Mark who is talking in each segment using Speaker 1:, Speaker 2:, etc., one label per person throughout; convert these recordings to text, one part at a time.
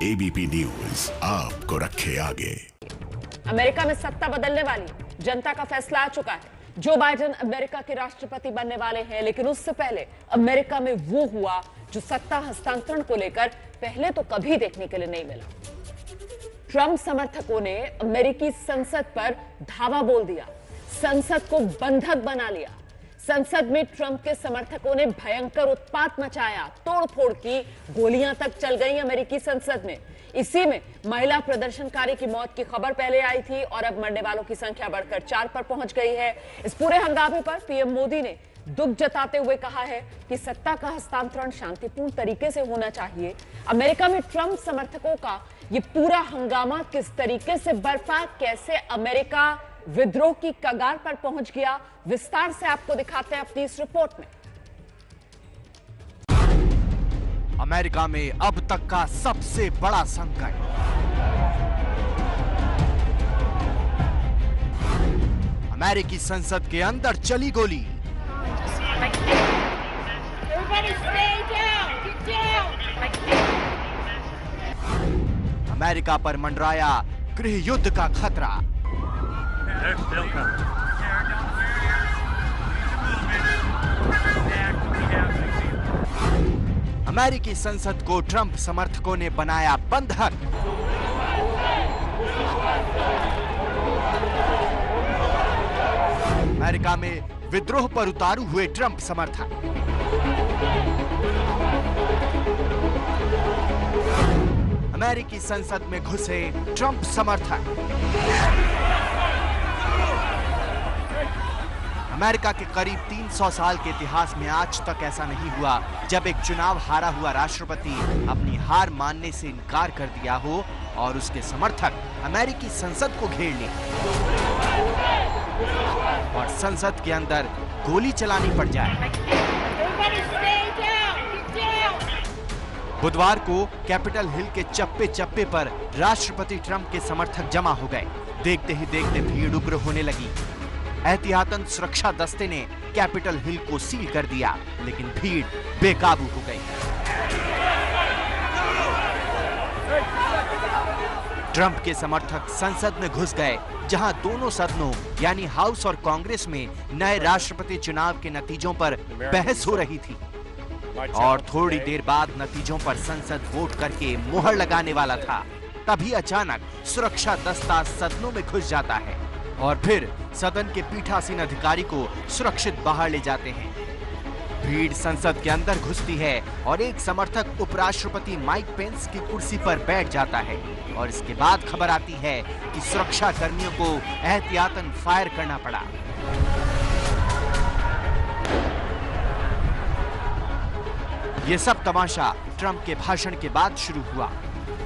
Speaker 1: ABP news आपको रखे आगे।
Speaker 2: अमेरिका में सत्ता बदलने वाली जनता का फैसला आ चुका है। जो बाइडेन अमेरिका के राष्ट्रपति बनने वाले हैं, लेकिन उससे पहले अमेरिका में वो हुआ जो सत्ता हस्तांतरण को लेकर पहले तो कभी देखने के लिए नहीं मिला। ट्रंप समर्थकों ने अमेरिकी संसद पर धावा बोल दिया, संसद को बंधक बना लिया। संसद में ट्रंप के समर्थकों ने भयंकर उत्पात मचाया, तोड़फोड़ की, गोलियां तक चल गई अमेरिकी संसद में। इसी में महिला प्रदर्शनकारी की मौत की खबर पहले आई थी और अब मरने वालों की संख्या बढ़कर 4 पर पहुंच गई है। इस पूरे हंगामे पर पीएम मोदी ने दुख जताते हुए कहा है कि सत्ता का हस्तांतरण शांतिपूर्ण तरीके से होना चाहिए। अमेरिका में ट्रंप समर्थकों का ये पूरा हंगामा किस तरीके से बरपा, कैसे अमेरिका विद्रोह की कगार पर पहुंच गया, विस्तार से आपको दिखाते हैं अपनी इस रिपोर्ट में।
Speaker 3: अमेरिका में अब तक का सबसे बड़ा संकट। अमेरिकी संसद के अंदर चली गोली। अमेरिका पर मंडराया गृह युद्ध का खतरा। अमेरिकी संसद को ट्रंप समर्थकों ने बनाया बंधक। अमेरिका में विद्रोह पर उतारू हुए ट्रंप समर्थक। अमेरिकी संसद में घुसे ट्रंप समर्थक। अमेरिका के करीब 300 साल के इतिहास में आज तक ऐसा नहीं हुआ जब एक चुनाव हारा हुआ राष्ट्रपति अपनी हार मानने से इनकार कर दिया हो और उसके समर्थक अमेरिकी संसद को घेर लें और संसद के अंदर गोली चलानी पड़ जाए। बुधवार को कैपिटल हिल के चप्पे चप्पे पर राष्ट्रपति ट्रंप के समर्थक जमा हो गए। देखते ही देखते भीड़ उग्र होने लगी। एहतियातन सुरक्षा दस्ते ने कैपिटल हिल को सील कर दिया, लेकिन भीड़ बेकाबू हो गई। ट्रंप के समर्थक संसद में घुस गए, जहां दोनों सदनों यानी हाउस और कांग्रेस में नए राष्ट्रपति चुनाव के नतीजों पर बहस हो रही थी और थोड़ी देर बाद नतीजों पर संसद वोट करके मुहर लगाने वाला था। तभी अचानक सुरक्षा दस्ता सदनों में घुस जाता है और फिर सदन के पीठासीन अधिकारी को सुरक्षित बाहर ले जाते हैं। भीड़ संसद के अंदर घुसती है और एक समर्थक उपराष्ट्रपति माइक पेंस की कुर्सी पर बैठ जाता है और इसके बाद खबर आती है कि सुरक्षा कर्मियों को एहतियातन फायर करना पड़ा। यह सब तमाशा ट्रंप के भाषण के बाद शुरू हुआ।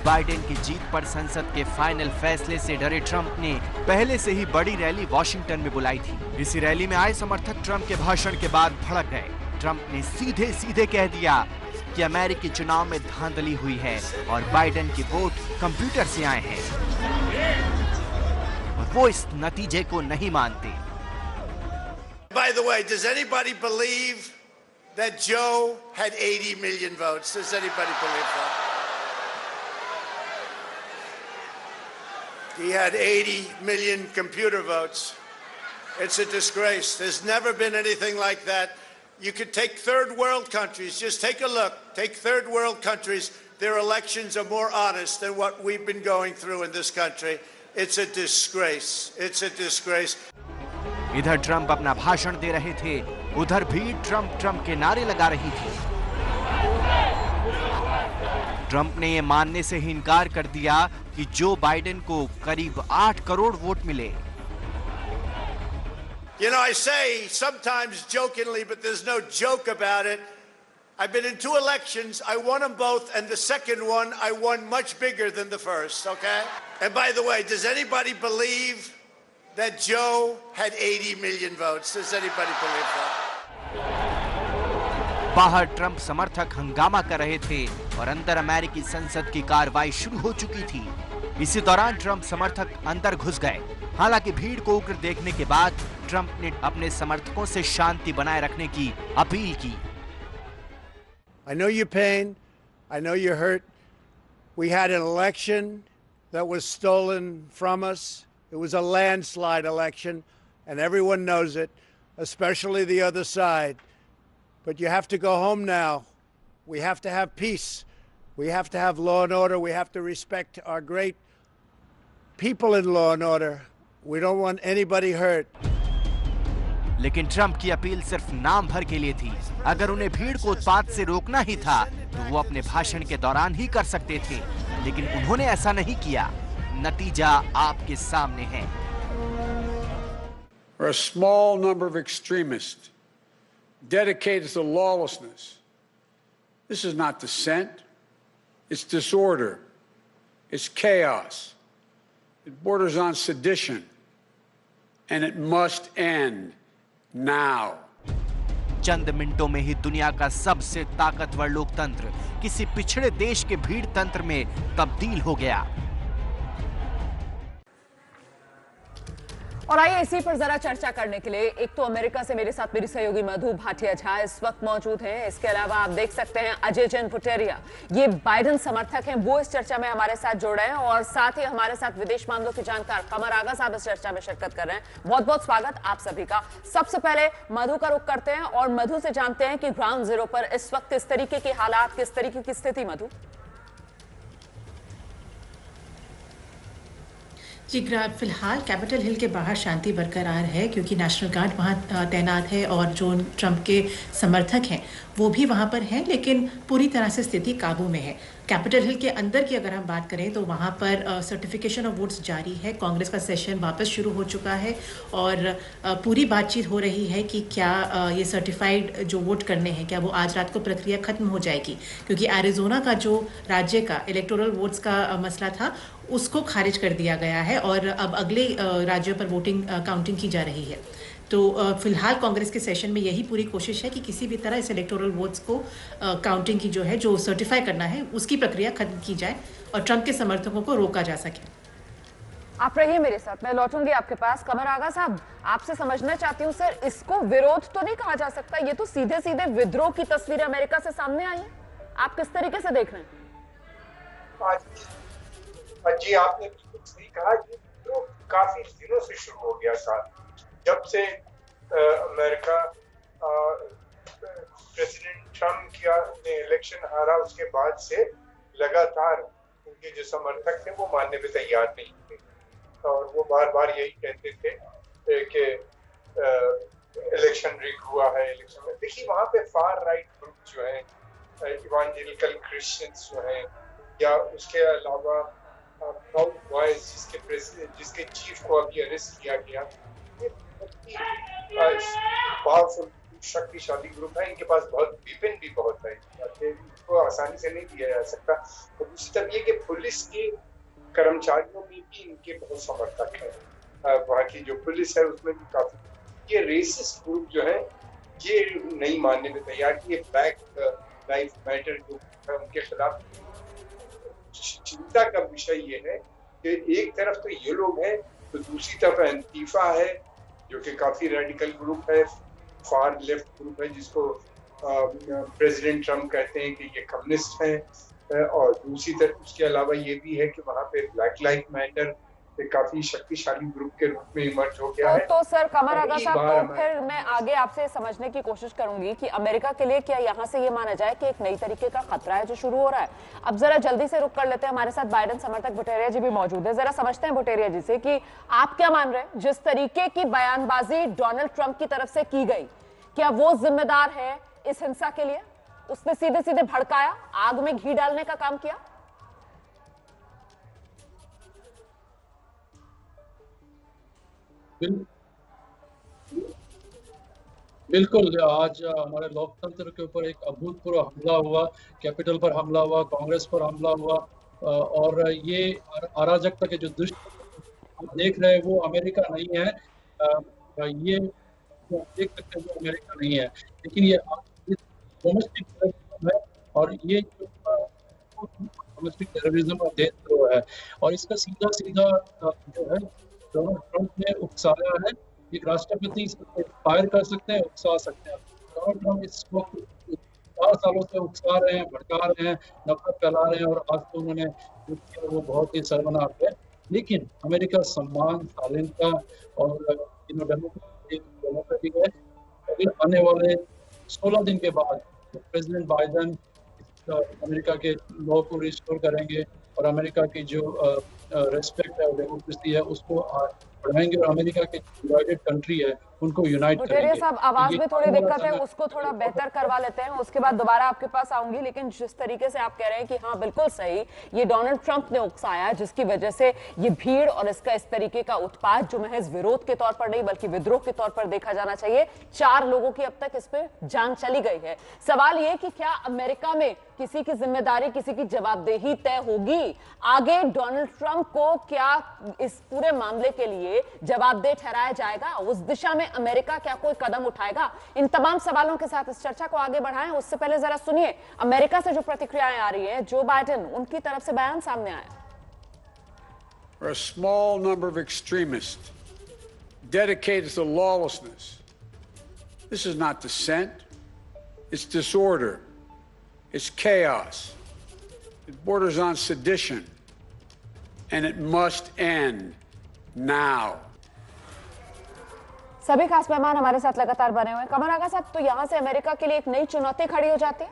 Speaker 3: बाइडेन की जीत पर संसद के फाइनल फैसले से डरे ट्रंप ने पहले से ही बड़ी रैली वॉशिंगटन में बुलाई थी। इसी रैली में आए समर्थक ट्रंप के भाषण के बाद भड़क गए। ट्रंप ने सीधे सीधे कह दिया कि अमेरिकी चुनाव में धांधली हुई है और बाइडेन के वोट कंप्यूटर से आए हैं और वो इस नतीजे को नहीं मानते।
Speaker 4: By the way, does anybody believe that Joe had 80 million votes? Does anybody believe that? He had 80 million computer votes. It's a disgrace. There's never been anything like that. You could take third world countries. Just take a look. Take third world countries. Their elections are more honest than what we've been going through in this country. It's a disgrace. It's a disgrace.
Speaker 3: इधर Trump अपना भाषण दे रहे थे, उधर भीड़ Trump के नारे लगा रही थी। ट्रंप ने यह मानने से ही इनकार कर दिया कि जो बाइडेन को करीब 8 करोड़ वोट मिले।
Speaker 4: You know, I say sometimes jokingly, but there's no joke about it. I've been in 2 elections. I won them both, and the second one I won much bigger than the first, okay? And by the way, does anybody believe that Joe had 80 million votes? Does anybody believe that?
Speaker 3: बाहर Trump समर्थक हंगामा कर रहे थे और अंदर अमेरिकी संसद की कार्रवाई शुरू हो चुकी थी। इसी दौरान ट्रंप समर्थक अंदर घुस गए। हालांकि भीड़ को उग्र देखने के बाद ट्रंप ने अपने समर्थकों से शांति बनाए रखने की अपील की।
Speaker 4: I know your pain. I know you're hurt. We had an election that was stolen from us. It was a landslide election, and everyone knows it, especially the other side. But you have to go home now. We have to have peace. We have to have law and order. We have to respect our great people in law and order. We don't want anybody hurt.
Speaker 3: लेकिन Trump की appeal सिर्फ नाम भर के लिए थी। अगर उन्हें भीड़ को उत्पात से रोकना ही था तो वो अपने भाषण के दौरान ही कर सकते थे, लेकिन उन्होंने ऐसा नहीं किया। नतीजा आपके सामने है।
Speaker 5: A small number of extremists dedicated to lawlessness. This is not dissent. It's disorder. It's chaos. It borders on sedition. And it must end now.
Speaker 3: चंद मिनटों में ही दुनिया का सबसे ताकतवर लोकतंत्र किसी पिछड़े देश के भीड़ तंत्र में तब्दील हो गया।
Speaker 2: और आइए इसी पर जरा चर्चा करने के लिए एक तो अमेरिका से मेरे साथ मेरी सहयोगी मधु भाटिया झा इस वक्त मौजूद हैं। इसके अलावा आप देख सकते हैं अजय जैन पुटेरिया, ये बाइडेन समर्थक हैं, वो इस चर्चा में हमारे साथ जुड़ रहे हैं। और साथ ही हमारे साथ विदेश मामलों के जानकार कमर आगा साहब इस चर्चा में शिरकत कर रहे हैं। बहुत बहुत स्वागत आप सभी का। सबसे पहले मधु का रुख करते हैं और मधु से जानते हैं कि ग्राउंड जीरो पर इस वक्त किस तरीके के हालात, किस तरीके की स्थिति। मधु
Speaker 6: जी, फिलहाल कैपिटल हिल के बाहर शांति बरकरार है क्योंकि नेशनल गार्ड वहाँ तैनात है और जो ट्रंप के समर्थक हैं वो भी वहाँ पर हैं, लेकिन पूरी तरह से स्थिति काबू में है। कैपिटल हिल के अंदर की अगर हम बात करें तो वहाँ पर सर्टिफिकेशन ऑफ वोट्स जारी है। कांग्रेस का सेशन वापस शुरू हो चुका है और पूरी बातचीत हो रही है कि क्या ये सर्टिफाइड जो वोट करने हैं क्या वो आज रात को प्रक्रिया खत्म हो जाएगी, क्योंकि एरिजोना का जो राज्य का इलेक्टोरल वोट्स का मसला था उसको खारिज कर दिया गया है और अब अगले राज्यों पर वोटिंग काउंटिंग की जा रही है। तो फिलहाल कांग्रेस के सेशन में यही पूरी कोशिश है कि किसी भी तरह इस इलेक्टोरल वोट्स को काउंटिंग की जो सर्टिफाई करना है उसकी प्रक्रिया खत्म की जाए और ट्रंप के समर्थकों को रोका जा सके।
Speaker 2: आप रहिए मेरे साथ, मैं लौटूंगी आपके पास। कमर आगा साहब, आपसे समझना चाहती हूँ सर, इसको विरोध तो नहीं कहा जा सकता, ये तो सीधे सीधे विद्रोह की तस्वीर अमेरिका से सामने आई है। आप किस तरीके से देख रहे हैं?
Speaker 7: जी, आपने बिल्कुल सही कहा। ये तो काफी दिनों से शुरू हो गया था, जब से अमेरिका प्रेसिडेंट ट्रम्प किया ने इलेक्शन हारा, उसके बाद से लगातार उनके जो समर्थक थे वो मानने में तैयार नहीं थे और वो बार बार यही कहते थे कि इलेक्शन रिग हुआ है। इलेक्शन में देखिए वहाँ पे फार राइट ग्रुप जो है, इवांजेलिकल क्रिश्चियंस जो है, या उसके अलावा जिसके चीफ को अभी अरेस्ट किया गया, पावरफुल शक्तिशाली ग्रुप है। इनके पास बहुत वेपन भी बहुत है, इनको आसानी से नहीं दिया जा सकता। और दूसरी तरफ ये कि पुलिस के कर्मचारियों में भी इनके बहुत समर्थक है। वहाँ की जो पुलिस है उसमें भी काफी ये रेसिस्ट ग्रुप जो है ये नहीं मानने में तैयार। ये ब्लैक लाइफ मैटर जो है उनके खिलाफ चिंता का विषय ये है कि एक तरफ तो ये लोग हैं तो दूसरी तरफ एंटीफा है जो कि काफी रेडिकल ग्रुप है, फार लेफ्ट ग्रुप है, जिसको प्रेसिडेंट ट्रम्प कहते हैं कि ये कम्युनिस्ट हैं। और दूसरी तरफ उसके अलावा ये भी है कि वहाँ पे ब्लैक लाइफ मैटर काफी शक्तिशाली ग्रुप के रूप में इमर्ज हो गया है।
Speaker 2: तो सर कमर आगा साहब, तो फिर मैं आगे आपसे समझने की कोशिश करूंगी कि अमेरिका के लिए क्या यहाँ से ये माना जाए कि एक नई तरीके का खतरा है जो शुरू हो रहा है। अब जरा जल्दी से रुक कर लेते हैं, हमारे साथ बाइडेन समर्थक बुटेरिया जी भी मौजूद है। जरा समझते हैं बुटेरिया जी से कि आप क्या मान रहे हैं, जिस तरीके की बयानबाजी डोनाल्ड ट्रंप की तरफ से की गई, क्या वो जिम्मेदार है इस हिंसा के लिए? उसने सीधे सीधे भड़काया, आग में घी डालने का काम किया।
Speaker 8: बिल्कुल, आज हमारे लोकतंत्र के ऊपर एक अभूतपूर्व हमला हुआ, कैपिटल पर हमला हुआ, कांग्रेस पर हमला हुआ और ये अराजकता के जो दुष्ट आप देख रहे हैं वो अमेरिका नहीं है। ये देख सकते हैं वो अमेरिका नहीं है, लेकिन ये डोमेस्टिक टेररिज्म है और ये डोमेस्टिक टेररिज्म और देशद्रोह है और इसका सीधा सीधा जो है डोनाल्ड ट्रंप ने उकसाया है। एक राष्ट्रपति फायर कर सकते हैं, उकसा सकते हैं। डोनाल्ड ट्रंप इस वक्त 4 सालों से उकसा रहे हैं, भड़का रहे हैं, नफरत फैला रहे हैं और आज तो उन्होंने जो किया वो बहुत ही शर्मनाक है। लेकिन अमेरिका सम्मान, शालीनता और डेमोक्रेटिक है। अभी आने वाले 16 दिन के बाद प्रेसिडेंट बाइडेन अमेरिका के लॉ को रिस्टोर करेंगे और अमेरिका की जो रेस्पेक्ट है और डेमोक्रेसी है उसको बढ़ाएंगे और अमेरिका की डिवाइडेड कंट्री है उनको यूनाइट
Speaker 2: बुटेरिया
Speaker 8: करेंगे।
Speaker 2: साहब, आवाज में थोड़ी दिक्कत है, उसको थोड़ा बेहतर करवा लेते हैं, उसके बाद दोबारा आपके पास आऊंगी। लेकिन जिस तरीके से आप कह रहे हैं कि हाँ बिल्कुल सही, ये डोनाल्ड ट्रंप ने उकसाया, जिसकी वजह से ये भीड़ और इसका इस तरीके का उत्पाद जो महज विरोध के तौर पर नहीं बल्कि विद्रोह के तौर पर देखा जाना चाहिए। 4 लोगों की अब तक इस पे जान चली गई है। सवाल ये कि क्या अमेरिका में किसी की जिम्मेदारी, किसी की जवाबदेही तय होगी? आगे डोनाल्ड ट्रंप को क्या इस पूरे मामले के लिए जवाबदेह ठहराया जाएगा? उस दिशा में अमेरिका क्या कोई कदम उठाएगा? इन तमाम सवालों के साथ इस चर्चा को आगे बढ़ाएं। उससे पहले जरा सुनिए अमेरिका से जो प्रतिक्रियाएं आ रही है। जो बाइडेन, उनकी तरफ से बयान सामने आया।
Speaker 5: A small number of extremists dedicated to lawlessness. This is not dissent. It's disorder. It's chaos. It borders on sedition. And it must end now.
Speaker 2: सभी खास मेहमान हमारे साथ लगातार बने हुए हैं। कमर आगा साहब, तो यहां से अमेरिका के लिए एक नई चुनौती खड़ी हो जाती है।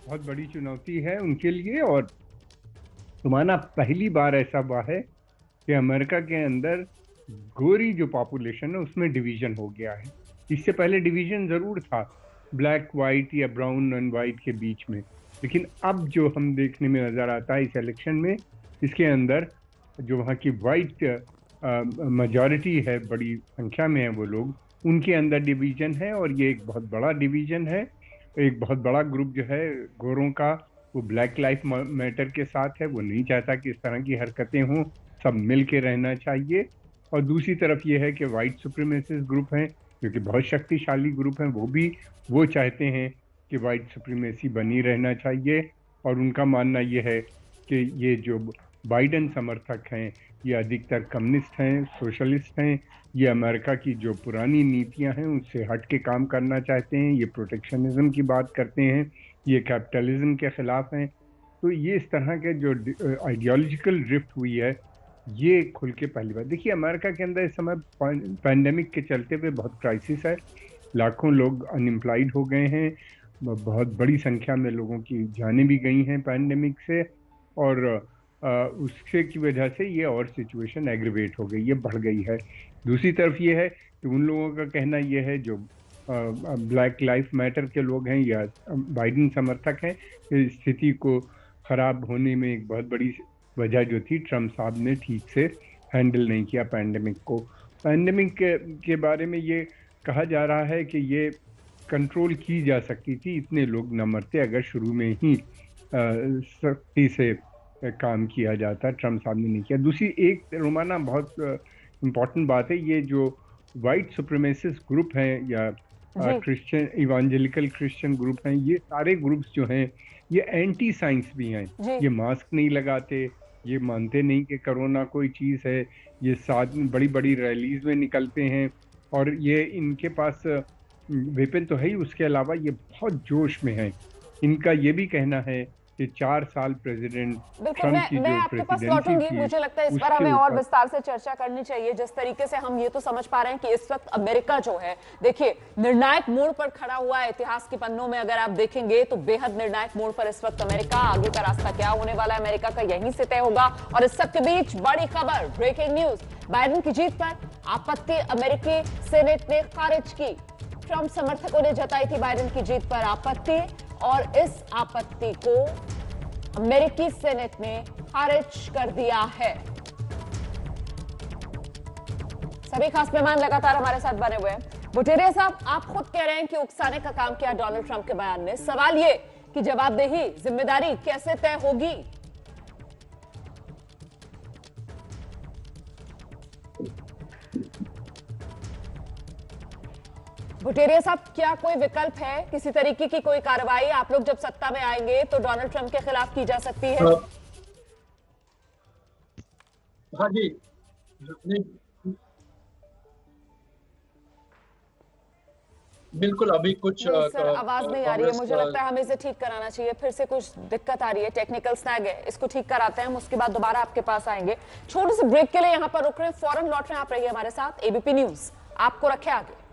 Speaker 9: बहुत बड़ी चुनौती है उनके लिए। और तुम्हारा पहली बार ऐसा हुआ है कि अमेरिका के अंदर गोरी जो पॉपुलेशन है उसमें डिवीजन हो गया है। इससे पहले डिवीजन जरूर था ब्लैक वाइट या ब्राउन एंड वाइट के बीच में, लेकिन अब जो हम देखने में नजर आता है इस इलेक्शन में, इसके अंदर जो वहाँ की वाइट मेजॉरिटी है, बड़ी संख्या में है वो लोग, उनके अंदर डिवीजन है। और ये एक बहुत बड़ा डिवीजन है। एक बहुत बड़ा ग्रुप जो है गोरों का, वो ब्लैक लाइफ मैटर के साथ है। वो नहीं चाहता कि इस तरह की हरकतें हों, सब मिल के रहना चाहिए। और दूसरी तरफ ये है कि वाइट सुप्रीमेसिस्ट ग्रुप हैं जो कि बहुत शक्तिशाली ग्रुप हैं, वो चाहते हैं कि वाइट सुप्रीमेसी बनी रहना चाहिए। और उनका मानना ये है कि ये जो बाइडेन समर्थक हैं ये अधिकतर कम्युनिस्ट हैं, सोशलिस्ट हैं, ये अमेरिका की जो पुरानी नीतियां हैं उससे हट के काम करना चाहते हैं, ये प्रोटेक्शनिज्म की बात करते हैं, ये कैपिटलिज्म के खिलाफ हैं। तो ये इस तरह के जो आइडियोलॉजिकल ड्रिफ्ट हुई है ये खुल के पहली बार देखिए। अमेरिका के अंदर इस समय पैंडेमिक के चलते हुए बहुत क्राइसिस है, लाखों लोग अनएम्प्लॉयड हो गए हैं, बहुत बड़ी संख्या में लोगों की जानें भी गई हैं पैंडेमिक से। और उससे की वजह से ये और सिचुएशन एग्रीवेट हो गई, ये बढ़ गई है। दूसरी तरफ ये है कि उन लोगों का कहना ये है जो ब्लैक लाइफ मैटर के लोग हैं या बाइडेन समर्थक हैं, स्थिति को ख़राब होने में एक बहुत बड़ी वजह जो थी ट्रम्प साहब ने ठीक से हैंडल नहीं किया पैंडेमिक को। पैंडेमिक के बारे में ये कहा जा रहा है कि ये कंट्रोल की जा सकती थी, इतने लोग न मरते अगर शुरू में ही सख्ती से काम किया जाता। ट्रम्प साहब ने नहीं किया। दूसरी एक रोमाना बहुत इम्पॉर्टेंट बात है, ये जो वाइट सुप्रीमेसिस्ट ग्रुप हैं या क्रिश्चियन इवांजेलिकल क्रिश्चियन ग्रुप हैं, ये सारे ग्रुप्स जो हैं ये एंटी साइंस भी हैं। ये मास्क नहीं लगाते, ये मानते नहीं कि कोरोना कोई चीज़ है, ये साथ में बड़ी बड़ी रैलीज में निकलते हैं और ये इनके पास वेपन तो है ही, उसके अलावा ये बहुत जोश में हैं। इनका ये भी कहना है कि 4 साल प्रेसिडेंट ट्रम्प की जो प्रेसिडेंसी थी,
Speaker 2: मुझे लगता है इस पर हमें और विस्तार से चर्चा करनी चाहिए। जिस तरीके से हम ये तो समझ पा रहे हैं कि इस वक्त अमेरिका जो है, देखिए, निर्णायक मोड़ पर खड़ा हुआ है। इतिहास के पन्नों में अगर आप देखेंगे तो बेहद निर्णायक मोड़ पर इस वक्त अमेरिका, आगे का रास्ता क्या होने वाला है अमेरिका का यहीं से तय होगा। और इस सब के बीच बड़ी खबर, ब्रेकिंग न्यूज, बाइडेन की जीत पर आपत्ति अमेरिकी सेनेट ने खारिज की। ट्रम्प समर्थकों ने जताई थी बाइडेन की जीत पर आपत्ति और इस आपत्ति को अमेरिकी सेनेट ने खारिज कर दिया है। सभी खास मेहमान लगातार हमारे साथ बने हुए हैं। बुटेरिया साहब, आप खुद कह रहे हैं कि उकसाने का काम किया डोनाल्ड ट्रंप के बयान ने। सवाल ये कि जवाबदेही, जिम्मेदारी कैसे तय होगी? बुटेरिया साहब, क्या कोई विकल्प है, किसी तरीके की कोई कार्रवाई आप लोग जब सत्ता में आएंगे तो डोनाल्ड ट्रंप के खिलाफ की जा सकती है?
Speaker 8: हाँ जी, बिल्कुल अभी कुछ
Speaker 2: सर आवाज नहीं आ रही है, मुझे लगता है हमें इसे ठीक कराना चाहिए। फिर से कुछ दिक्कत आ रही है, टेक्निकल स्नैग है, इसको ठीक कराते हैं, हम उसके बाद दोबारा आपके पास आएंगे। छोटे से ब्रेक के लिए यहाँ पर रुक रहे हैं, फौरन लौट रहे हैं, आप रहिए हमारे साथ। एबीपी न्यूज आपको रखे आगे।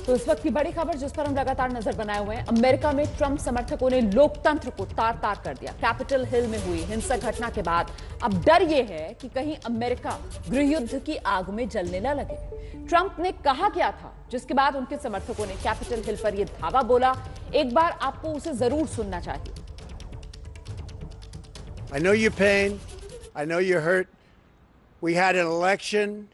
Speaker 2: तो इस वक्त की बड़ी खबर जिस पर हम लगातार नजर बनाए हुए हैं, अमेरिका में ट्रंप समर्थकों ने लोकतंत्र को तार तार कर दिया। कैपिटल हिल में हुई हिंसक घटना के बाद अब डर यह है कि कहीं अमेरिका गृहयुद्ध की आग में जलने न लगे। ट्रंप ने कहा क्या था जिसके बाद उनके समर्थकों ने कैपिटल हिल पर यह धावा बोला? एक बार आपको उसे जरूर सुनना चाहिए।
Speaker 4: I know your pain. I know you're hurt. We had an election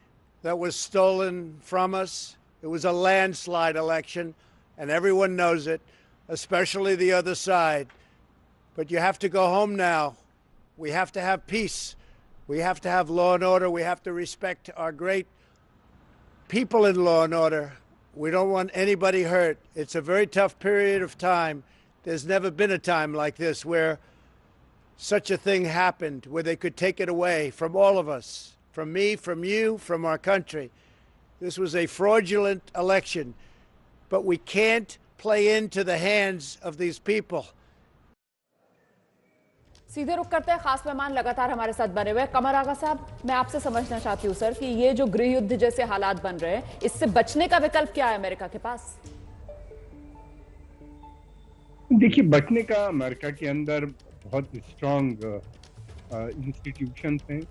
Speaker 4: that was stolen from us. It was a landslide election, and everyone knows it, especially the other side. But you have to go home now. We have to have peace. We have to have law and order. We have to respect our great people in law and order. We don't want anybody hurt. It's a very tough period of time. There's never been a time like this where such a thing happened, where they could take it away from all of us, from me, from you, from our country. This was a fraudulent election, but we can't play into the hands of these people.
Speaker 2: सीधे रुक करते हैं, खास मेहमान लगातार हमारे साथ बने हुए। कमर आगा साहब, मैं आपसे समझना चाहती हूँ सर कि ये जो गृह युद्ध जैसे हालात बन रहे हैं, इससे बचने का विकल्प क्या है अमेरिका के पास?
Speaker 9: देखिए, बचने का अमेरिका के अंदर बहुत स्ट्रांग इंस्टीट्यूशंस हैं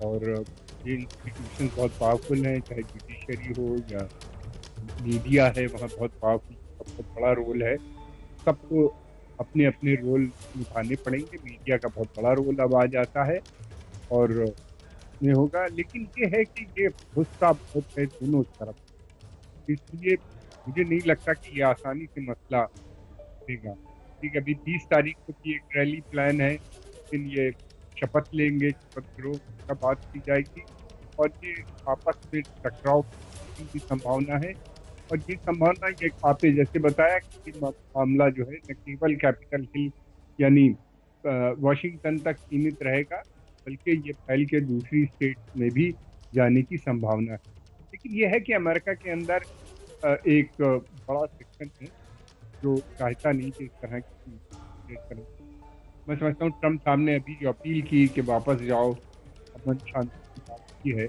Speaker 9: और ये इंस्टीट्यूशंस बहुत पावरफुल हैं, चाहे जुडिशरी हो या मीडिया है, वहाँ बहुत पावरफुल, बहुत बड़ा रोल है। सबको अपने अपने रोल निभाने पड़ेंगे। मीडिया का बहुत बड़ा रोल अब आ जाता है और ये होगा, लेकिन ये है कि ये गुस्सा बहुत है दोनों तरफ, इसलिए मुझे नहीं लगता कि ये आसानी से मसला देगा। ठीक है, अभी 30 तारीख को की एक रैली प्लान है, लेकिन ये शपथ लेंगे, शपथ गिरोह का बात की जाएगी और ये आपस में टकराव की संभावना है। और ये संभावना ये आपने जैसे बताया कि मामला जो है न केवल कैपिटल हिल यानी वाशिंगटन तक सीमित रहेगा, बल्कि ये फैल के दूसरी स्टेट में भी जाने की संभावना है। लेकिन ये है कि अमेरिका के अंदर एक बड़ा सेक्शन है जो चाहता नहीं कि इस तरह की करें। मैं समझता हूँ ट्रंप साहब ने अभी जो अपील की कि वापस जाओ, अमन शांति की बात की है,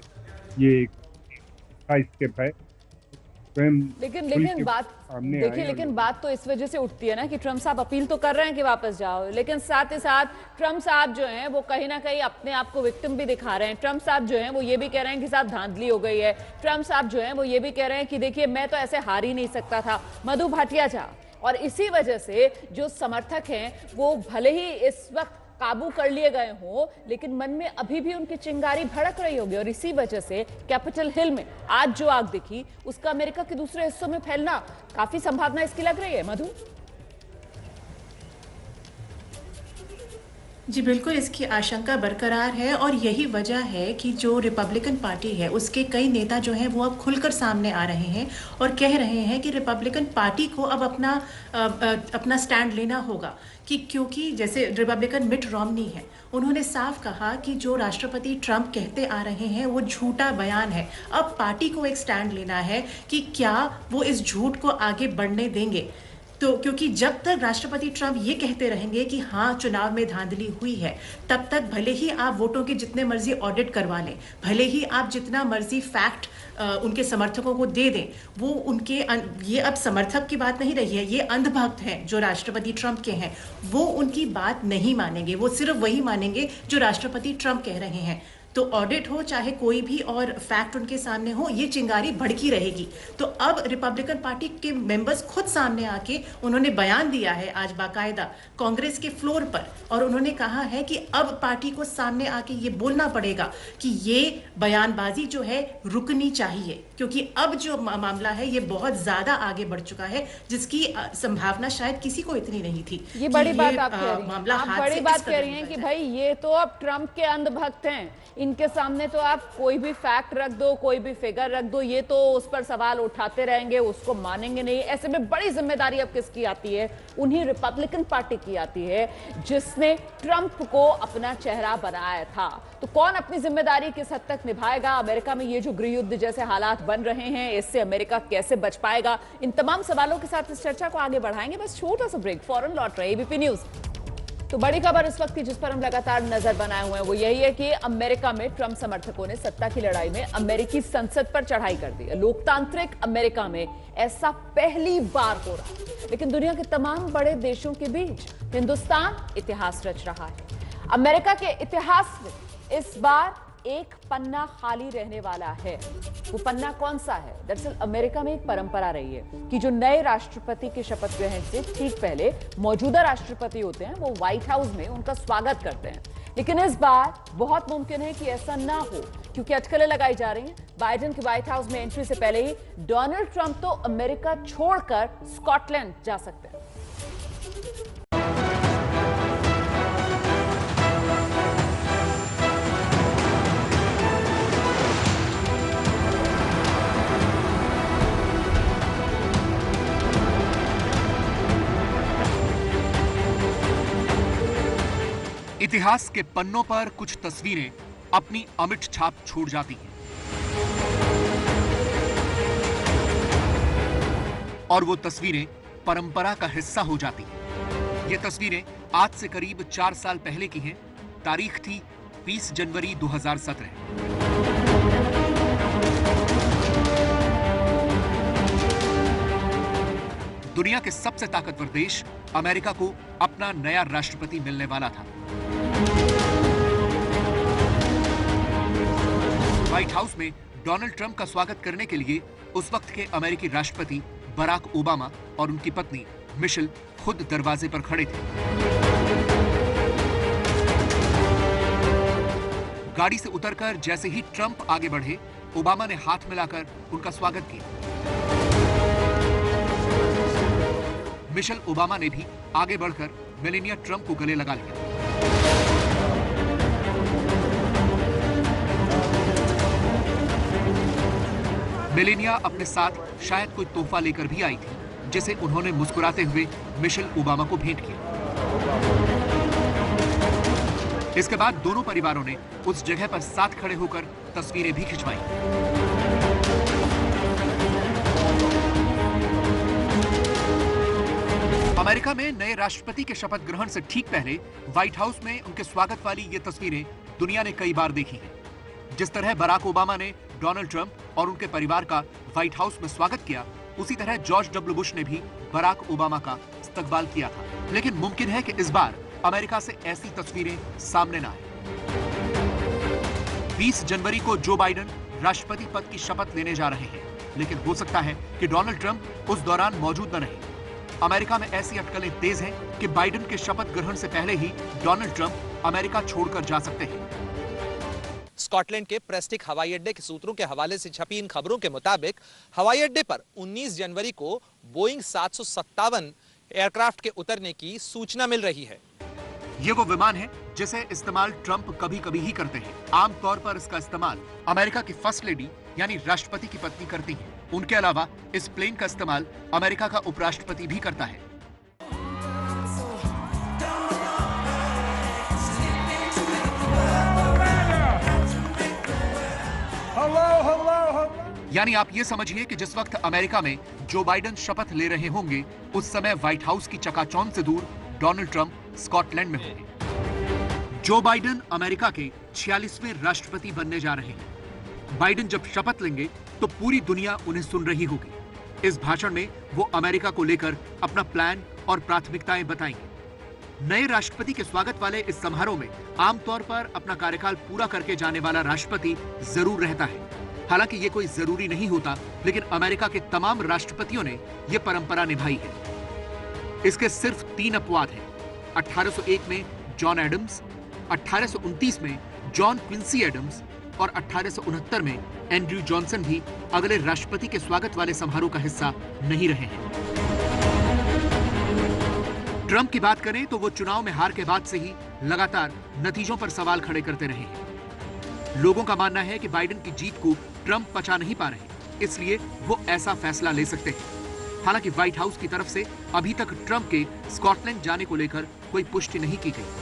Speaker 9: ये एक अच्छा स्टेप है।
Speaker 2: लेकिन बात तो इस वजह से उठती है ना कि ट्रंप साहब अपील तो कर रहे हैं कि वापस जाओ, लेकिन साथ ही साथ ट्रंप साहब जो हैं वो कहीं ना कहीं अपने आप को विक्टिम भी दिखा रहे हैं। ट्रंप साहब जो हैं वो ये भी कह रहे हैं कि साहब धांधली हो गई है। ट्रंप साहब जो हैं वो ये भी कह रहे हैं कि देखिए मैं तो ऐसे हार ही नहीं सकता था, मधु भाटिया जा। और इसी वजह से जो समर्थक हैं वो भले ही इस वक्त काबू कर लिए गए हों, लेकिन मन में अभी भी उनकी चिंगारी भड़क रही होगी। और इसी वजह से कैपिटल हिल में आज जो आग दिखी उसका अमेरिका के दूसरे हिस्सों में फैलना काफी संभावना इसकी लग रही है। मधु
Speaker 6: जी बिल्कुल, इसकी आशंका बरकरार है और यही वजह है कि जो रिपब्लिकन पार्टी है उसके कई नेता जो हैं वो अब खुलकर सामने आ रहे हैं और कह रहे हैं कि रिपब्लिकन पार्टी को अब अपना स्टैंड लेना होगा। कि क्योंकि जैसे रिपब्लिकन मिट रोमनी है, उन्होंने साफ कहा कि जो राष्ट्रपति ट्रंप कहते आ रहे हैं वो झूठा बयान है। अब पार्टी को एक स्टैंड लेना है कि क्या वो इस झूठ को आगे बढ़ने देंगे। तो क्योंकि जब तक राष्ट्रपति ट्रंप ये कहते रहेंगे कि हाँ चुनाव में धांधली हुई है, तब तक भले ही आप वोटों के जितने मर्जी ऑडिट करवा लें, भले ही आप जितना मर्जी फैक्ट उनके समर्थकों को दे दें, वो उनके ये अब समर्थक की बात नहीं रही है, ये अंधभक्त हैं जो राष्ट्रपति ट्रंप के हैं, वो उनकी बात नहीं मानेंगे। वो सिर्फ वही मानेंगे जो राष्ट्रपति ट्रंप कह रहे हैं। तो ऑडिट हो चाहे कोई भी और फैक्ट उनके सामने हो, ये चिंगारी भड़की रहेगी। तो अब रिपब्लिकन पार्टी के मेंबर्स खुद सामने आके उन्होंने बयान दिया है आज बाकायदा कांग्रेस के फ्लोर पर, और उन्होंने कहा है कि अब पार्टी को सामने आके ये बोलना पड़ेगा कि ये बयानबाजी जो है रुकनी चाहिए, क्योंकि अब जो मामला है ये बहुत ज्यादा आगे बढ़ चुका है, जिसकी संभावना शायद किसी को इतनी नहीं थी।
Speaker 2: ये बड़ी बात आप कह रही हैं, आप बड़ी बात कह रही हैं कि भाई ये तो अब ट्रंप के अंधभक्त हैं, इनके सामने तो आप कोई भी फैक्ट रख दो, कोई भी फिगर रख दो, ये तो उस पर सवाल उठाते रहेंगे, उसको मानेंगे नहीं। ऐसे में बड़ी जिम्मेदारी अब किसकी आती है? उन्हीं रिपब्लिकन पार्टी की आती है जिसने ट्रंप को अपना चेहरा बनाया था। तो कौन अपनी जिम्मेदारी किस हद तक निभाएगा? अमेरिका में ये जो गृह युद्ध जैसे हालात बन रहे हैं, इससे अमेरिका कैसे बच पाएगा? इन तमाम सवालों के साथ इस चर्चा को आगे बढ़ाएंगे। बस छोटा सा ब्रेक, फौरन लौट रहे एबीपी न्यूज। तो बड़ी खबर इस वक्त की जिस पर हम लगातार नजर बनाए हुए हैं वो यही है कि अमेरिका में ट्रंप समर्थकों ने सत्ता की लड़ाई में अमेरिकी संसद पर चढ़ाई कर दी है। लोकतांत्रिक अमेरिका में ऐसा पहली बार हो रहा है, लेकिन दुनिया के तमाम बड़े देशों के बीच हिंदुस्तान इतिहास रच रहा है। अमेरिका के इतिहास में इस बार एक पन्ना खाली रहने वाला है। वो पन्ना कौन सा है? दरअसल अमेरिका में एक परंपरा रही है कि जो नए राष्ट्रपति के शपथ ग्रहण से ठीक पहले मौजूदा राष्ट्रपति होते हैं, वो व्हाइट हाउस में उनका स्वागत करते हैं। लेकिन इस बार बहुत मुमकिन है कि ऐसा ना हो, क्योंकि अटकलें लगाई जा रही हैं। बाइडेन की व्हाइट हाउस में एंट्री से पहले ही डोनाल्ड ट्रंप तो अमेरिका छोड़कर स्कॉटलैंड जा सकते हैं।
Speaker 10: इतिहास के पन्नों पर कुछ तस्वीरें अपनी अमिट छाप छोड़ जाती हैं और वो तस्वीरें परंपरा का हिस्सा हो जाती हैं। ये तस्वीरें आज से करीब 4 साल पहले की हैं। तारीख थी 20 जनवरी 2017। दुनिया के सबसे ताकतवर देश अमेरिका को अपना नया राष्ट्रपति मिलने वाला था। व्हाइट हाउस में डोनाल्ड ट्रंप का स्वागत करने के लिए उस वक्त के अमेरिकी राष्ट्रपति बराक ओबामा और उनकी पत्नी मिशेल खुद दरवाजे पर खड़े थे। गाड़ी से उतरकर जैसे ही ट्रंप आगे बढ़े, ओबामा ने हाथ मिलाकर उनका स्वागत किया। मिशेल ओबामा ने भी आगे बढ़कर मेलेनिया ट्रंप को गले लगा लिया। मेलेनिया अपने साथ शायद कोई तोहफा लेकर भी आई थी, जिसे उन्होंने मुस्कुराते हुए मिशेल ओबामा को भेंट किया। इसके बाद दोनों परिवारों ने उस जगह पर साथ खड़े होकर तस्वीरें भी खिंचवाई। अमेरिका में नए राष्ट्रपति के शपथ ग्रहण से ठीक पहले व्हाइट हाउस में उनके स्वागत वाली ये तस्वीरें दुनिया ने कई बार देखी हैं। जिस तरह बराक ओबामा ने डोनाल्ड ट्रंप और उनके परिवार का व्हाइट हाउस में स्वागत किया, उसी तरह जॉर्ज डब्ल्यू बुश ने भी बराक ओबामा का इस्तकबाल किया था। लेकिन मुमकिन है कि इस बार अमेरिका से ऐसी तस्वीरें सामने न आए। 20 जनवरी को जो बाइडेन राष्ट्रपति पद की शपथ लेने जा रहे हैं, लेकिन हो सकता है कि डोनाल्ड ट्रंप उस दौरान मौजूद न रहे। अमेरिका में ऐसी अटकलें तेज हैं कि बाइडेन के शपथ ग्रहण से पहले ही डोनाल्ड ट्रंप अमेरिका छोड़कर जा सकते हैं।
Speaker 11: स्कॉटलैंड के प्रेस्टिक हवाई अड्डे के सूत्रों के हवाले से छपी इन खबरों के मुताबिक हवाई अड्डे पर 19 जनवरी को बोइंग 757 एयरक्राफ्ट के उतरने की सूचना मिल रही है।
Speaker 10: ये वो विमान है जिसे इस्तेमाल ट्रंप कभी कभी ही करते हैं। आमतौर पर इसका इस्तेमाल अमेरिका की फर्स्ट लेडी यानी राष्ट्रपति की पत्नी करती है। उनके अलावा इस प्लेन का इस्तेमाल अमेरिका का उपराष्ट्रपति भी करता है। यानी आप ये समझिए कि जिस वक्त अमेरिका में जो बाइडेन शपथ ले रहे होंगे, उस समय व्हाइट हाउस की चकाचौंध से दूर डोनाल्ड ट्रंप स्कॉटलैंड में होंगे। जो बाइडेन अमेरिका के 46वें राष्ट्रपति बनने जा रहे हैं। बाइडेन जब शपथ लेंगे तो पूरी दुनिया उन्हें सुन रही होगी। इस भाषण में वो अमेरिका को लेकर अपना प्लान और प्राथमिकताएं बताएंगे। नए राष्ट्रपति के स्वागत वाले इस समारोह में आमतौर पर अपना कार्यकाल पूरा करके जाने वाला राष्ट्रपति जरूर रहता है। हालांकि ये कोई जरूरी नहीं होता, लेकिन अमेरिका के तमाम राष्ट्रपतियों ने यह परंपरा निभाई है। इसके सिर्फ 3 अपवाद हैं। 1801 में जॉन एडम्स, 1829 में जॉन क्विंसी एडम्स और 1869 में एंड्रयू जॉनसन भी अगले राष्ट्रपति के स्वागत वाले समारोह का हिस्सा नहीं रहे हैं। ट्रंप की बात करें तो वो चुनाव में हार के बाद से ही लगातार नतीजों पर सवाल खड़े करते रहे हैं। लोगों का मानना है कि बाइडेन की जीत को ट्रंप पचा नहीं पा रहे, इसलिए वो ऐसा फैसला ले सकते हैं। हालांकि व्हाइट हाउस की तरफ से अभी तक ट्रंप के स्कॉटलैंड जाने को लेकर कोई पुष्टि नहीं की गई।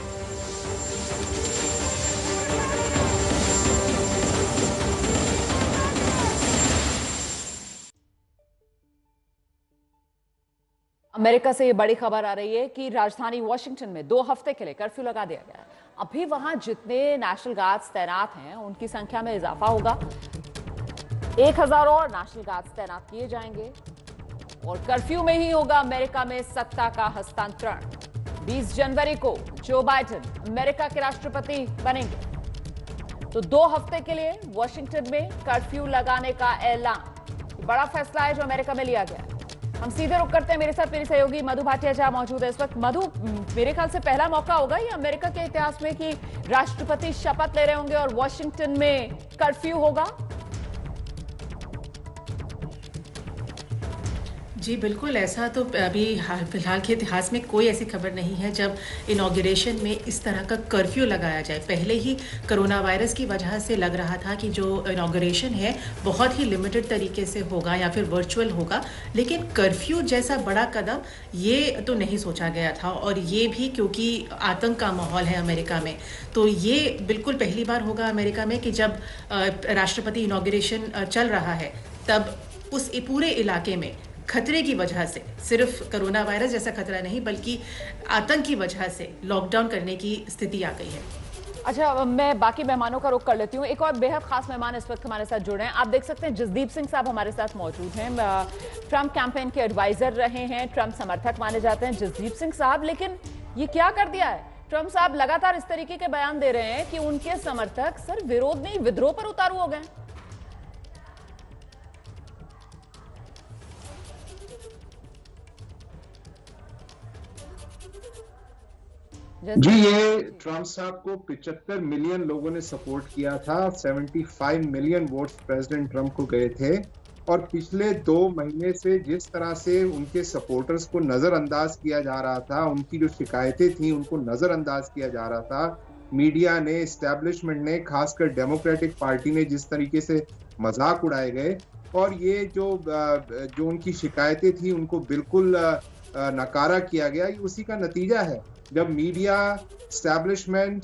Speaker 2: अमेरिका से ये बड़ी खबर आ रही है कि राजधानी वॉशिंगटन में 2 हफ्ते के लिए कर्फ्यू लगा दिया गया है। अभी वहां जितने नेशनल गार्ड्स तैनात हैं उनकी संख्या में इजाफा होगा। 1000 और नेशनल गार्ड्स तैनात किए जाएंगे और कर्फ्यू में ही होगा अमेरिका में सत्ता का हस्तांतरण। 20 जनवरी को जो बाइडेन अमेरिका के राष्ट्रपति बनेंगे तो 2 हफ्ते के लिए वॉशिंगटन में कर्फ्यू लगाने का ऐलान। बड़ा फैसला है जो अमेरिका में लिया गया है। हम सीधे रुक करते हैं, मेरे साथ मेरी सहयोगी मधु भाटिया जहां मौजूद है इस वक्त। मधु, मेरे ख्याल से पहला मौका होगा ये अमेरिका के इतिहास में कि राष्ट्रपति शपथ ले रहे होंगे और वॉशिंगटन में कर्फ्यू होगा।
Speaker 6: जी बिल्कुल, ऐसा तो अभी फिलहाल के इतिहास में कोई ऐसी खबर नहीं है जब इनॉग्रेशन में इस तरह का कर्फ्यू लगाया जाए। पहले ही कोरोना वायरस की वजह से लग रहा था कि जो इनॉग्रेशन है बहुत ही लिमिटेड तरीके से होगा या फिर वर्चुअल होगा, लेकिन कर्फ्यू जैसा बड़ा कदम ये तो नहीं सोचा गया था। और ये भी क्योंकि आतंक का माहौल है अमेरिका में, तो ये बिल्कुल पहली बार होगा अमेरिका में कि जब राष्ट्रपति इनॉग्रेशन चल रहा है तब उस पूरे इलाके में खतरे की वजह से, सिर्फ कोरोना वायरस जैसा खतरा नहीं बल्कि आतंक की वजह से लॉकडाउन करने की स्थिति आ गई है।
Speaker 2: अच्छा, मैं बाकी मेहमानों का रुख कर लेती हूँ। एक और बेहद खास मेहमान इस वक्त हमारे साथ जुड़े हैं। आप देख सकते हैं जसदीप सिंह साहब हमारे साथ मौजूद हैं। ट्रंप कैंपेन के एडवाइजर रहे हैं, ट्रंप समर्थक माने जाते हैं जसदीप सिंह साहब। लेकिन ये क्या कर दिया है? ट्रंप साहब लगातार इस तरीके के बयान दे रहे हैं कि उनके समर्थक सर विरोध नहीं विद्रोह पर उतारू हो गए।
Speaker 12: जी, ये ट्रंप साहब को 75 मिलियन लोगों ने सपोर्ट किया था। 75 मिलियन वोट्स प्रेसिडेंट ट्रंप को गए थे और पिछले 2 महीने से जिस तरह से उनके सपोर्टर्स को नजरअंदाज किया जा रहा था, उनकी जो शिकायतें थी उनको नजरअंदाज किया जा रहा था, मीडिया ने, एस्टेब्लिशमेंट ने, खासकर डेमोक्रेटिक पार्टी ने जिस तरीके से मजाक उड़ाए गए और ये जो उनकी शिकायतें थी उनको बिल्कुल नकारा किया गया, ये उसी का नतीजा है। जब मीडिया, एस्टैब्लिशमेंट,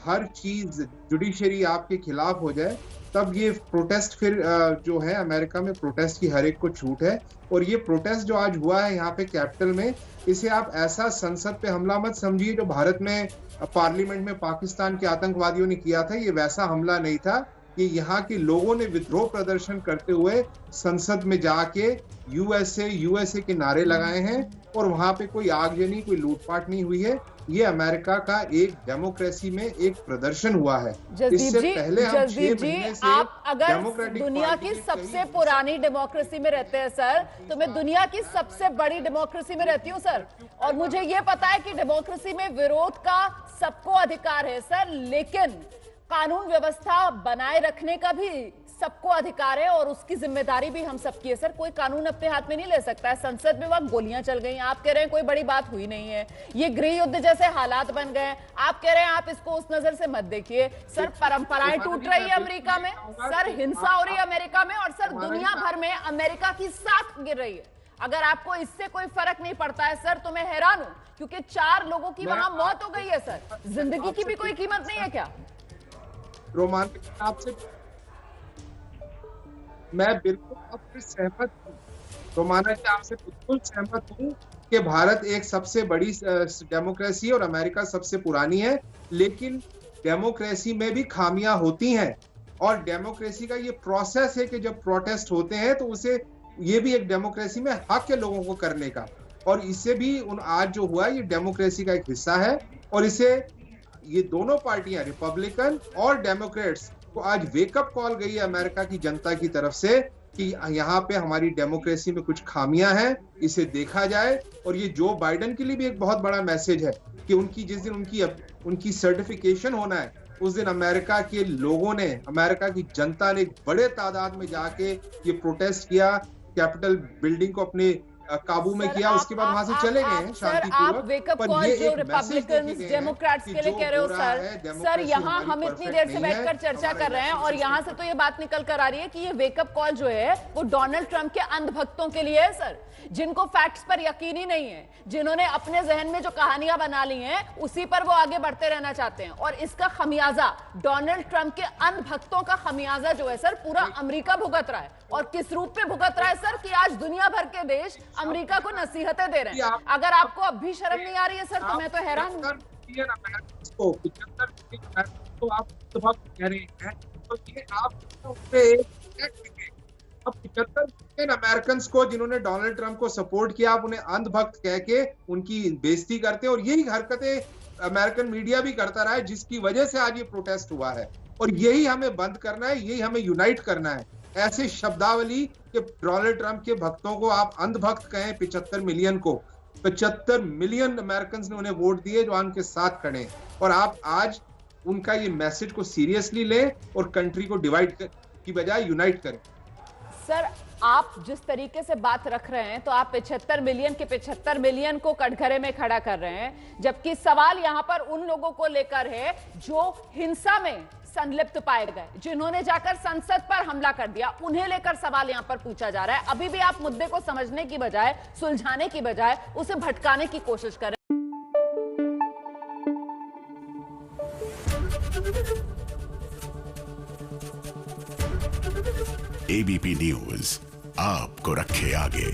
Speaker 12: हर चीज, जुडिशरी आपके खिलाफ हो जाए तब ये प्रोटेस्ट फिर जो है अमेरिका में प्रोटेस्ट की हर एक को छूट है। और ये प्रोटेस्ट जो आज हुआ है यहाँ पे कैपिटल में, इसे आप ऐसा संसद पे हमला मत समझिए जो भारत में पार्लियामेंट में पाकिस्तान के आतंकवादियों ने किया था। ये वैसा हमला नहीं था। कि यहाँ के लोगों ने विद्रोह प्रदर्शन करते हुए संसद में जाके यूएसए के नारे लगाए हैं और वहां पे कोई आगजनी, कोई लूटपाट नहीं हुई है। ये अमेरिका का एक डेमोक्रेसी में एक प्रदर्शन हुआ है। इससे पहले हम 6 महीने से
Speaker 2: आप अगर दुनिया की सबसे पुरानी डेमोक्रेसी में रहते हैं सर, तो मैं दुनिया की सबसे बड़ी डेमोक्रेसी में रहती हूँ सर, और मुझे ये पता है कि डेमोक्रेसी में विरोध का सबको अधिकार है सर, लेकिन कानून व्यवस्था बनाए रखने का भी सबको अधिकार है और उसकी जिम्मेदारी भी हम सबकी है सर। कोई कानून अपने हाथ में नहीं ले सकता है। संसद में वक्त गोलियां चल गई, आप कह रहे हैं कोई बड़ी बात हुई नहीं है, ये गृह युद्ध जैसे हालात बन गए, आप कह रहे हैं आप इसको उस नजर से मत देखिए सर। परंपराएं टूट रही है अमेरिका में सर, हिंसा हो रही है अमेरिका में, और सर दुनिया भर में अमेरिका की साख गिर रही है। अगर आपको इससे कोई फर्क नहीं पड़ता है सर तो मैं हैरान हूं, क्योंकि 4 लोगों की वहां मौत हो गई है सर। जिंदगी की भी कोई कीमत नहीं है क्या?
Speaker 12: रोमान, आपसे मैं बिल्कुल आपसे सहमत हूँ। रोमाना जी, आपसे बिल्कुल सहमत हूँ कि भारत एक सबसे बड़ी डेमोक्रेसी और अमेरिका सबसे पुरानी है, लेकिन डेमोक्रेसी में भी खामियां होती हैं और डेमोक्रेसी का ये प्रोसेस है कि जब प्रोटेस्ट होते हैं तो उसे ये भी एक डेमोक्रेसी में हक है लोगों को करने का, और इससे भी आज जो हुआ ये डेमोक्रेसी का एक हिस्सा है। और इसे ये दोनों पार्टियां, रिपब्लिकन और डेमोक्रेट्स को आज वेकअप कॉल गई है अमेरिका की जनता की तरफ से कि यहाँ पे हमारी डेमोक्रेसी में कुछ खामियां हैं, इसे देखा जाए। और ये जो बाइडेन के लिए भी एक बहुत बड़ा मैसेज है कि उनकी जिस दिन उनकी सर्टिफिकेशन होना है उस दिन अमेरिका के लोगों ने, अमेरिका की जनता ने बड़े तादाद में जाके ये प्रोटेस्ट किया, कैपिटल बिल्डिंग को अपने काबू में किया, उसके बाद वहां से चले गए हैं
Speaker 2: शांतिपूर्वक। आप वेकअप कॉल जो रिपब्लिकन्स डेमोक्रेट्स के लिए कह रहे हो सर यहाँ हम इतनी देर से बैठकर चर्चा कर रहे हैं और यहाँ से तो ये बात निकल कर आ रही है कि ये वेकअप कॉल जो है वो डोनाल्ड ट्रंप के अंधभक्तों के लिए है सर, जिनको फैक्ट्स पर यकीन ही नहीं है, जिन्होंने अपने जहन में जो कहानियां बना ली हैं उसी पर वो आगे बढ़ते रहना चाहते हैं। और इसका खमियाजा डोनाल्ड ट्रंप के अंधभक्तों का खमियाजा जो है सर पूरा अमेरिका भुगत रहा है। और किस रूप में भुगत रहा है सर कि आज दुनिया भर के देश अमेरिका को नसीहतें दे रहे हैं। अगर आपको अब भी शर्म नहीं आ रही है सर तो मैं तो हैरान हूं।
Speaker 12: तो आप कह रहे हैं तो ये आप अब 75 मिलियन अमेरिकन को जिन्होंने डोनाल्ड ट्रंप को सपोर्ट किया, आप उन्हें अंधभक्त कह के उनकी बेइज्जती करते हैं। और यही हरकतें अमेरिकन मीडिया भी करता रहा है, जिसकी वजह से आज ये प्रोटेस्ट हुआ है। और यही हमें बंद करना है, यही हमें यूनाइट करना है। ऐसे शब्दावली कि डोनाल्ड ट्रंप के भक्तों को आप अंधभक्त कहें, 75 मिलियन को, 75 मिलियन अमेरिकन ने उन्हें वोट दिए जो उनके साथ खड़े हैं। और आप आज उनका ये मैसेज को सीरियसली लें और कंट्री को डिवाइड की बजाय यूनाइट करें।
Speaker 2: सर आप जिस तरीके से बात रख रहे हैं तो आप 75 मिलियन के 75 मिलियन को कटघरे में खड़ा कर रहे हैं, जबकि सवाल यहां पर उन लोगों को लेकर है जो हिंसा में संलिप्त पाए गए, जिन्होंने जाकर संसद पर हमला कर दिया, उन्हें लेकर सवाल यहां पर पूछा जा रहा है। अभी भी आप मुद्दे को समझने की बजाय, सुलझाने की बजाय उसे भटकाने की कोशिश कर रहे हैं।
Speaker 1: एबीपी न्यूज आपको रखे आगे।